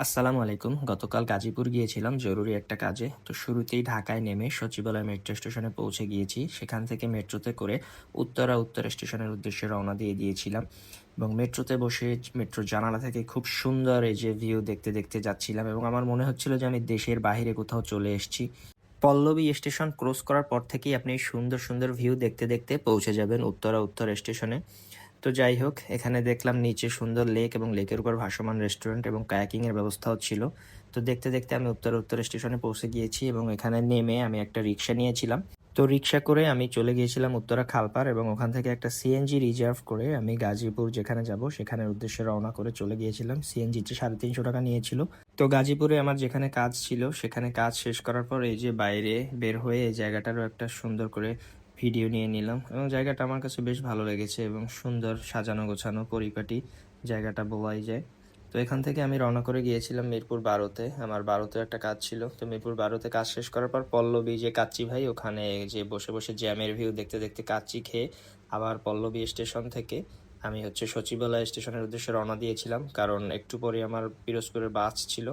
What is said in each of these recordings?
আসসালামু আলাইকুম। গতকাল গাজীপুর গিয়েছিলাম জরুরি একটা কাজে। তো শুরুতেই ঢাকায় নেমে সচিবালয় মেট্রো স্টেশনে পৌঁছে গিয়েছি। সেখান থেকে মেট্রোতে করে উত্তর স্টেশনের উদ্দেশ্যে রওনা দিয়ে দিয়েছিলাম এবং মেট্রোতে বসে মেট্রোর জানালা থেকে খুব সুন্দর এই যে ভিউ দেখতে, দেখতে যাচ্ছিলাম এবং আমার মনে হচ্ছিল যে আমি দেশের বাহিরে কোথাও চলে এসেছি। পল্লবী স্টেশন ক্রস করার পর থেকেই আপনি সুন্দর, সুন্দর ভিউ দেখতে, দেখতে পৌঁছে যাবেন উত্তর স্টেশনে। তো যাই হোক, এখানে দেখলাম নিচে সুন্দর লেক এবং লেকের উপর ভাসমান রেস্টুরেন্ট এবং কায়াকিং এর ব্যবস্থাও ছিল। তো দেখতে দেখতে আমি উত্তর স্টেশনে পৌঁছে গিয়েছি এবং এখানে নেমে আমি একটা রিক্সা নিয়েছিলাম। তো রিক্সা করে আমি চলে গিয়েছিলাম উত্তরা খালপাড় এবং ওখান থেকে একটা সিএনজি রিজার্ভ করে আমি গাজীপুর যেখানে যাব সেখানের উদ্দেশ্যে রওনা করে চলে গিয়েছিলাম। সিএনজিতে 350 টাকা নিয়েছিল। তো গাজীপুরে আমার যেখানে কাজ ছিল সেখানে কাজ শেষ করার পর এই যে বাইরে বের হয়ে এই জায়গাটারও একটা সুন্দর করে ভিডিও নিয়ে নিলাম এবং জায়গাটা আমার কাছে বেশ ভালো লেগেছে এবং সুন্দর সাজানো গোছানো পরিপাটি জায়গাটা বলাই যায়। তো এখান থেকে আমি রওনা করে গিয়েছিলাম মিরপুর 12-তে। আমার 12-তে একটা কাজ ছিল। তো মিরপুর 12-তে কাজ শেষ করার পর পল্লবী যে কাচ্চি ভাই ওখানে যে বসে বসে জ্যামের ভিউ দেখতে দেখতে কাচ্চি খেয়ে আবার পল্লবী স্টেশন থেকে আমি সচিবালয় স্টেশনের উদ্দেশ্যে রওনা দিয়েছিলাম, কারণ একটু পরে আমার পিরোজপুরের বাস ছিল।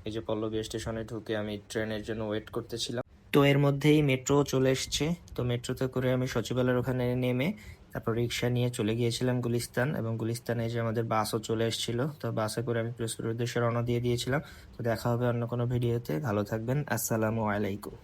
এই যে পল্লবী স্টেশনে ঢুকে আমি ট্রেনের জন্য ওয়েট করতেছিলাম। তো এর মধ্যেই মেট্রো চলে এসছে। তো মেট্রোতে করে আমি সচিবালয়ের ওখানে নেমে তারপর রিক্সা নিয়ে চলে গিয়েছিলাম গুলিস্তান এবং গুলিস্তানে যে আমাদের বাসও চলে এসেছিল। তো বাসে করে আমি পিরোজপুরের উদ্দেশ্যে রওনা দিয়ে দিয়েছিলাম। তো দেখা হবে অন্য কোনো ভিডিওতে। ভালো থাকবেন। আসসালামু আলাইকুম।